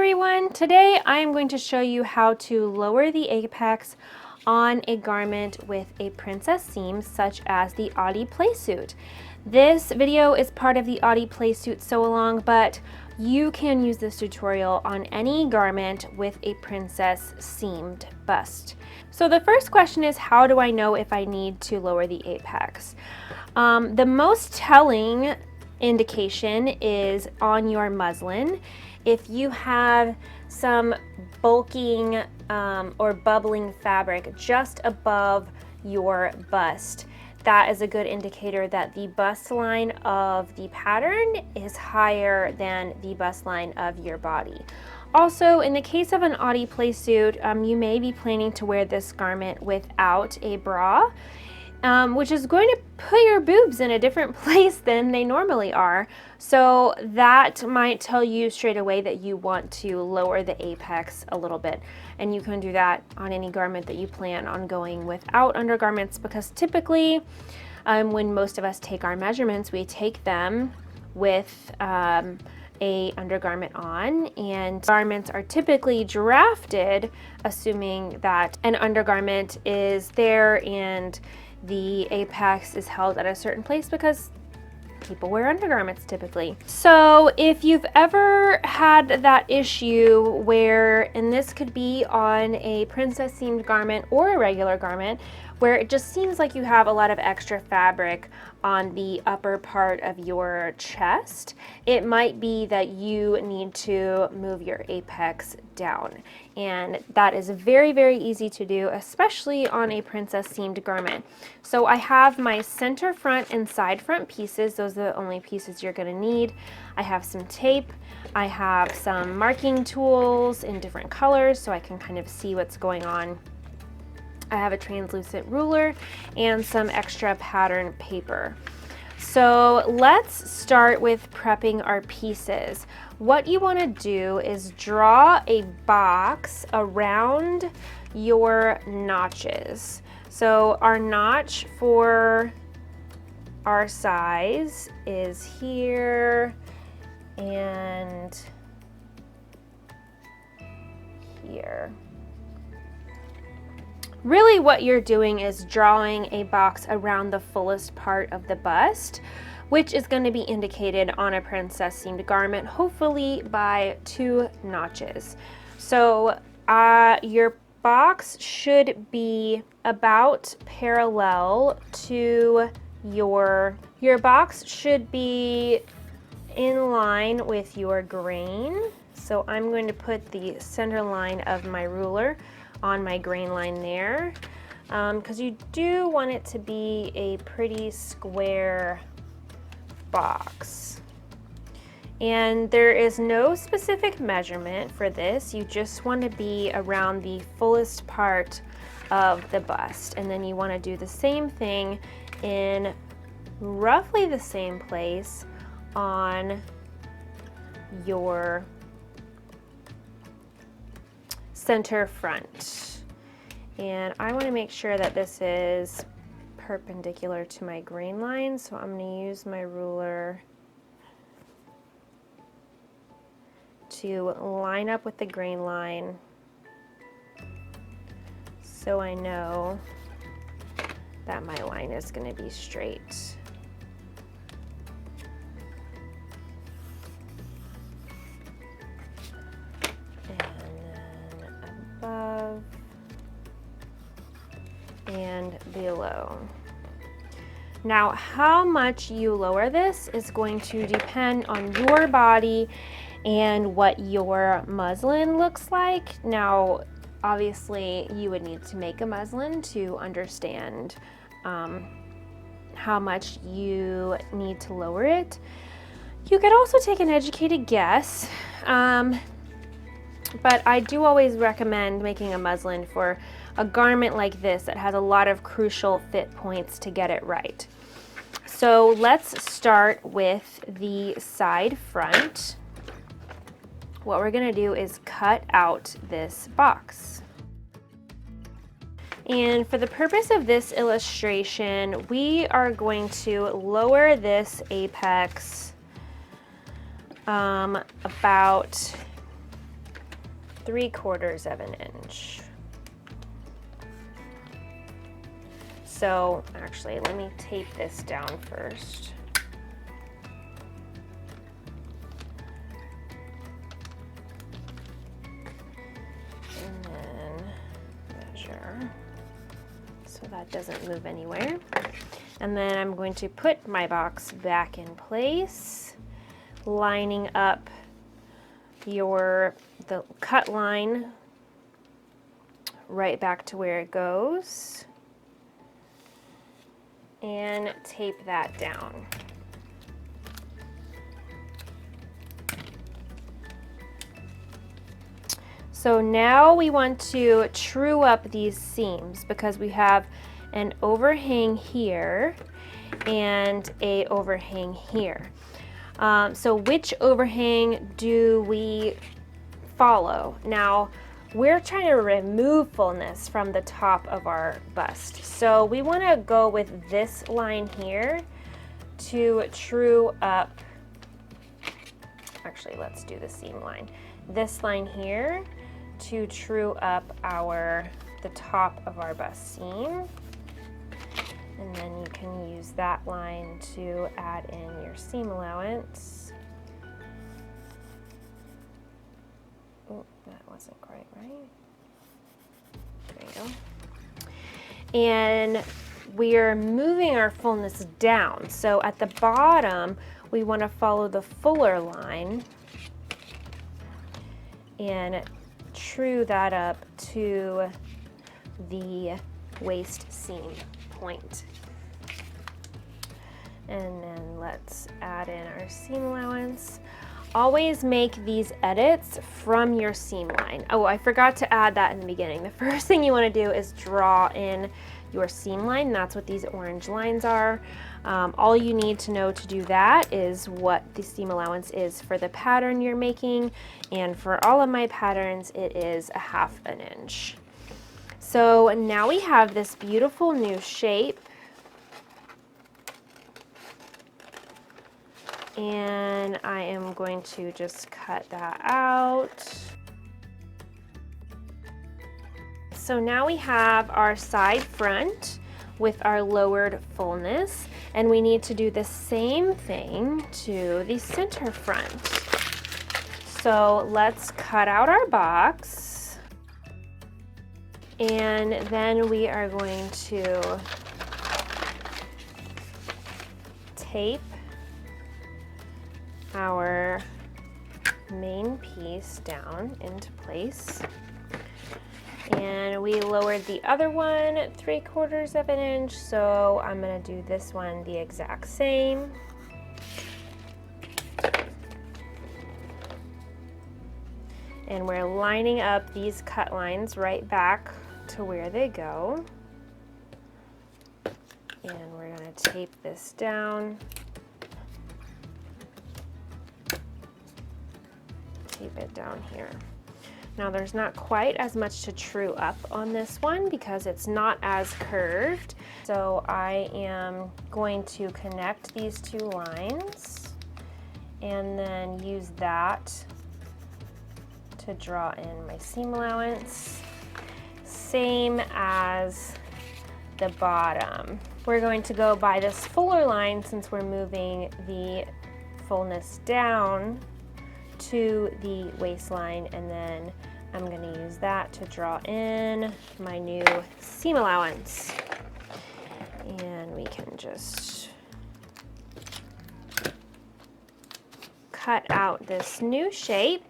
everyone! Today I am going to show you how to lower the apex on a garment with a princess seam such as the Audi Playsuit. This video is part of the Audi Playsuit sew along, but you can use this tutorial on any garment with a princess seamed bust. So the first question is, how do I know if I need to lower the apex? The most telling indication is on your muslin. If you have some bulking or bubbling fabric just above your bust, that is a good indicator that the bust line of the pattern is higher than the bust line of your body. Also, in the case of an Audi Playsuit, you may be planning to wear this garment without a bra, which is going to put your boobs in a different place than they normally are. So that might tell you straight away that you want to lower the apex a little bit. And you can do that on any garment that you plan on going without undergarments, because typically when most of us take our measurements, we take them with a undergarment on, and garments are typically drafted assuming that an undergarment is there and the apex is held at a certain place because people wear undergarments typically. So if you've ever had that issue where, and this could be on a princess seamed garment or a regular garment, where it just seems like you have a lot of extra fabric on the upper part of your chest, it might be that you need to move your apex down. And that is very, very easy to do, especially on a princess seamed garment. So I have my center front and side front pieces. Those are the only pieces you're gonna need. I have some tape. I have some marking tools in different colors so I can kind of see what's going on. I have a translucent ruler and some extra pattern paper. So let's start with prepping our pieces. What you want to do is draw a box around your notches. So our notch for our size is here and here. Really what you're doing is drawing a box around the fullest part of the bust, which is going to be indicated on a princess seamed garment, hopefully by 2 notches. So your box should be about parallel to your box should be in line with your grain. So I'm going to put the center line of my ruler on my grain line there, because you do want it to be a pretty square box. And there is no specific measurement for this. You just want to be around the fullest part of the bust, and then you want to do the same thing in roughly the same place on your center front. And I want to make sure that this is perpendicular to my grain line, so I'm going to use my ruler to line up with the grain line so I know that my line is going to be straight. Above and below. Now, how much you lower this is going to depend on your body and what your muslin looks like. Now, obviously, you would need to make a muslin to understand how much you need to lower it. You could also take an educated guess. But I do always recommend making a muslin for a garment like this that has a lot of crucial fit points to get it right. So let's start with the side front. What we're going to do is cut out this box. And for the purpose of this illustration, we are going to lower this apex about 3/4 of an inch. So actually, let me tape this down first. And then measure so that doesn't move anywhere. And then I'm going to put my box back in place, lining up the cut line right back to where it goes, and tape that down. So now we want to true up these seams because we have an overhang here and a overhang here. So which overhang do we follow? Now, we're trying to remove fullness from the top of our bust. So we want to go with this line here to true up. Actually, let's do the seam line. This line here to true up the top of our bust seam. And then you can use that line to add in your seam allowance. Oh, that wasn't quite right. There you go. And we are moving our fullness down. So at the bottom, we want to follow the fuller line and true that up to the waist seam point. And then let's add in our seam allowance. Always make these edits from your seam line. Oh, I forgot to add that in the beginning. The first thing you want to do is draw in your seam line. That's what these orange lines are. All you need to know to do that is what the seam allowance is for the pattern you're making. And for all of my patterns, it is 1/2 inch. So now we have this beautiful new shape. And I am going to just cut that out. So now we have our side front with our lowered fullness, and we need to do the same thing to the center front. So let's cut out our box, and then we are going to tape our main piece down into place. And we lowered the other one 3/4 of an inch, so I'm going to do this one the exact same. And we're lining up these cut lines right back to where they go. And we're going to tape this down. Tape it down here. Now there's not quite as much to true up on this one because it's not as curved. So I am going to connect these two lines and then use that to draw in my seam allowance. Same as the bottom. We're going to go by this fuller line since we're moving the fullness down to the waistline, and then I'm going to use that to draw in my new seam allowance. And we can just cut out this new shape.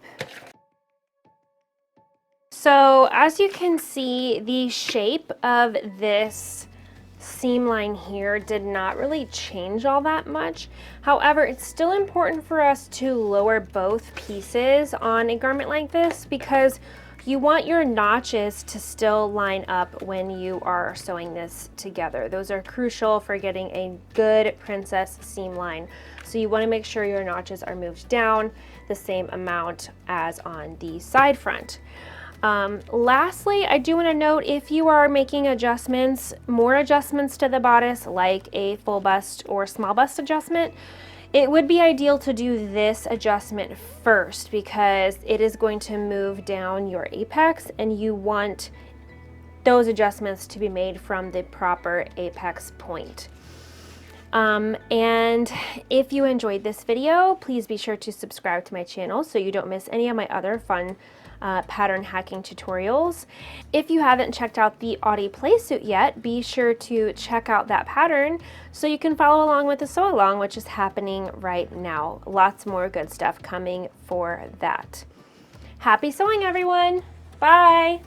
So as you can see, the shape of this seam line here did not really change all that much. However, it's still important for us to lower both pieces on a garment like this because you want your notches to still line up when you are sewing this together. Those are crucial for getting a good princess seam line. So you want to make sure your notches are moved down the same amount as on the side front. Lastly, I do want to note if you are making adjustments, more adjustments to the bodice, like a full bust or small bust adjustment, It would be ideal to do this adjustment first because it is going to move down your apex, and you want those adjustments to be made from the proper apex point. And if you enjoyed this video, please be sure to subscribe to my channel so you don't miss any of my other fun pattern hacking tutorials. If you haven't checked out the Audi playsuit yet, be sure to check out that pattern so you can follow along with the sew along, which is happening right now. Lots more good stuff coming for that. Happy sewing, everyone! Bye!